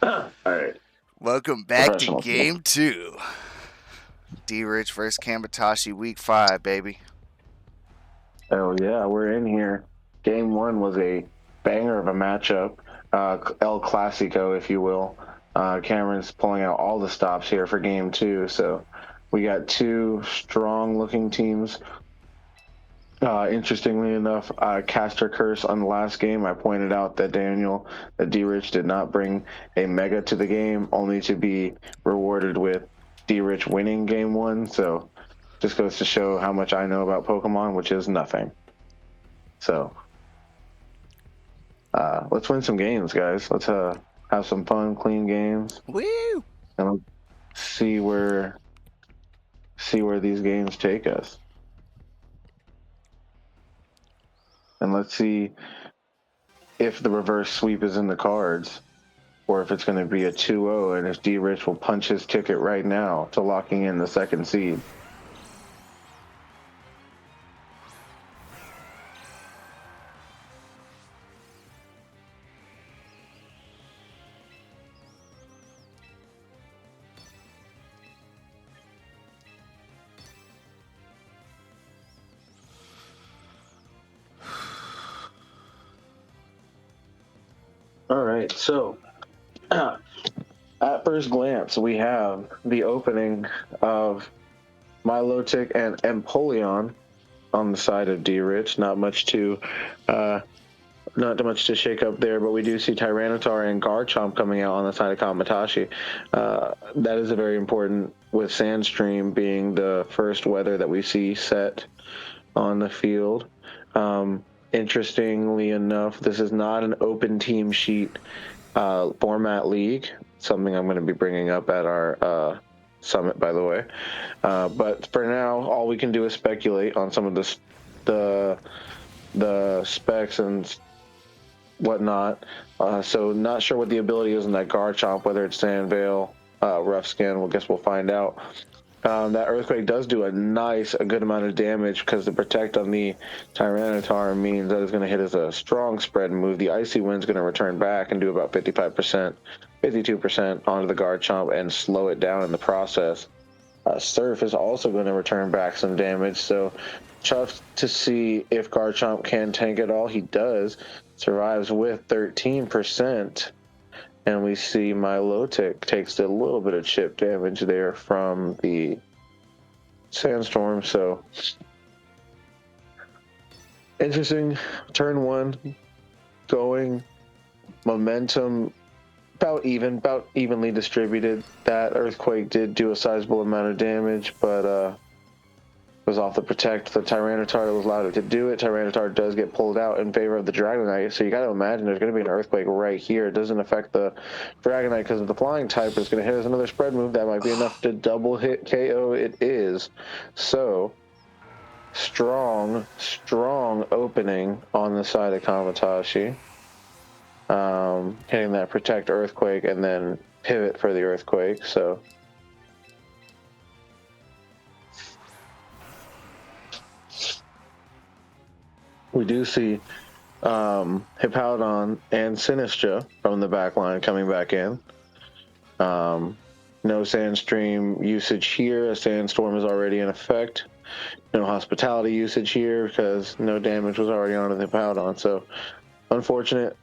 All right, Welcome back to professional skill. game two. Drich versus Kamatashi, week 5, baby. Oh yeah, we're in here. Game one was a banger of a matchup, El Clasico, if you will. Cameron's pulling out all the stops here for game two, so we got two strong-looking teams. Interestingly enough, Caster Curse on the last game, I pointed out that D-Rich did not bring a mega to the game, only to be rewarded with D-Rich winning game one. So just goes to show how much I know about Pokemon, which is nothing. So let's win some games, guys. Let's have some fun, clean games, Woo! and let's see where these games take us. And let's see if the reverse sweep is in the cards, or if it's going to be a 2-0, and if D Rich will punch his ticket right now to locking in the second seed. All right, so at first glance, we have the opening of Milotic and Empoleon on the side of D Rich. Uh, not much to shake up there, but we do see Tyranitar and Garchomp coming out on the side of Kamatashi. That is a very important, with Sandstream being the first weather that we see set on the field. Interestingly enough, this is not an open team sheet format league, something I'm going to be bringing up at our summit, by the way. But for now, all we can do is speculate on some of the specs and whatnot. So not sure what the ability is in that Garchomp, whether it's Sand Veil, Rough Skin. Well, guess we'll find out. That Earthquake does do a good amount of damage because the Protect on the Tyranitar means that it's going to hit as a strong spread move. The Icy Wind's going to return back and do about 55%, 52% onto the Garchomp and slow it down in the process. Surf is also going to return back some damage, so tough to see if Garchomp can tank it all. He does, survives with 13%, and we see Milotic takes a little bit of chip damage there from the Sandstorm, so interesting. Turn one, going, momentum about evenly distributed. That Earthquake did do a sizable amount of damage, but was off the Protect. The Tyranitar was allowed to do it. Tyranitar does get pulled out in favor of the Dragonite, so you got to imagine there's going to be an Earthquake right here. It doesn't affect the Dragonite because of the Flying type. It's going to hit us another spread move that might be enough to double hit KO. It is. So, strong opening on the side of Kamatashi. Hitting that Protect Earthquake and then pivot for the Earthquake, so... We do see Hippowdon and Sinistra from the back line coming back in. No Sandstream usage here. A Sandstorm is already in effect. No Hospitality usage here because no damage was already onto the Hippowdon. So unfortunate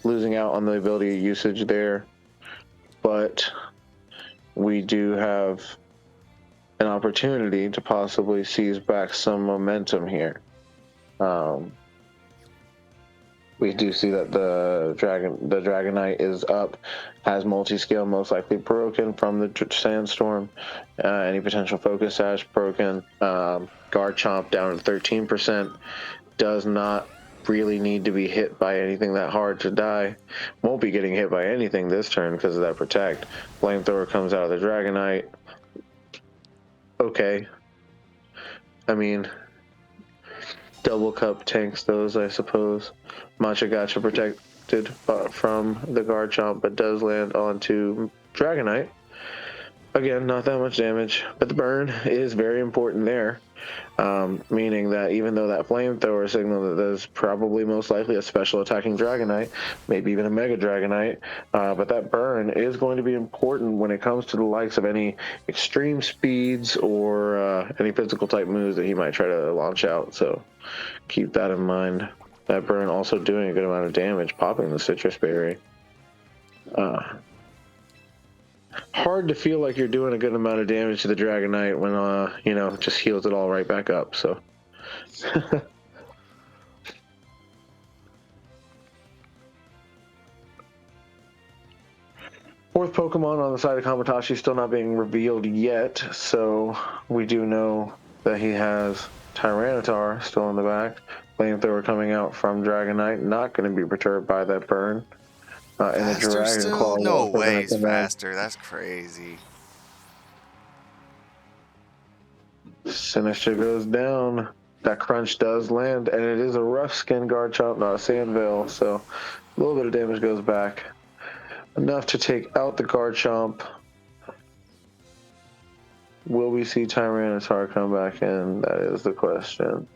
losing out on the ability usage there. But we do have an opportunity to possibly seize back some momentum here. We do see that the Dragonite is up, has multi-scale most likely broken from the Sandstorm. Any potential Focus Sash broken. Garchomp down to 13%. Does not really need to be hit by anything that hard to die. Won't be getting hit by anything this turn because of that Protect. Flamethrower comes out of the Dragonite. Okay. I mean, Double Cup tanks those, I suppose. Matcha Gotcha protected from the Garchomp, but does land onto Dragonite. Again, not that much damage, but the burn is very important there. Meaning that even though that flamethrower signal that is probably most likely a special attacking Dragonite, maybe even a Mega Dragonite, but that burn is going to be important when it comes to the likes of any extreme speeds or any physical type moves that he might try to launch out. So keep that in mind. That burn also doing a good amount of damage, popping the Citrus Berry. Hard to feel like you're doing a good amount of damage to the Dragonite when, just heals it all right back up. So. Fourth Pokemon on the side of Kamatashi still not being revealed yet, so we do know that he has Tyranitar still in the back. Flamethrower coming out from Dragonite, not going to be perturbed by that burn. And the Faster Dragon still? Claw is No also going way to he's come out. faster. That's crazy. Sinister goes down. That crunch does land, and it is a rough skin Garchomp, not a Sandville, so a little bit of damage goes back. Enough to take out the Garchomp. Will we see Tyranitar come back in? That is the question.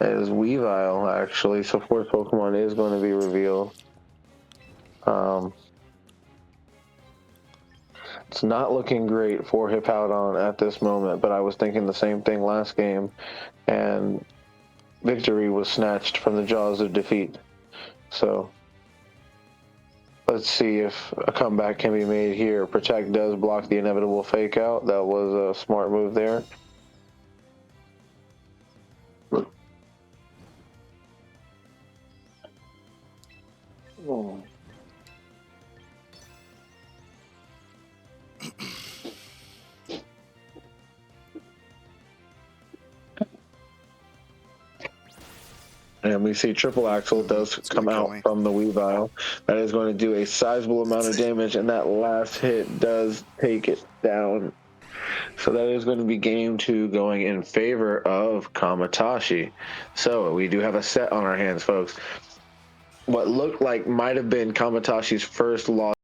It is Weavile, actually, so fourth Pokemon is going to be revealed. It's not looking great for Hippowdon at this moment, but I was thinking the same thing last game, and victory was snatched from the jaws of defeat. So let's see if a comeback can be made here. Protect does block the inevitable fake out. That was a smart move there. And we see Triple Axle does It's gonna come kill out me. from the Weavile. That is going to do a sizable amount That's of it. damage, and that last hit does take it down. So that is going to be game 2 going in favor of Kamatashi. So we do have a set on our hands, folks. What looked like might have been Kamatashi's first loss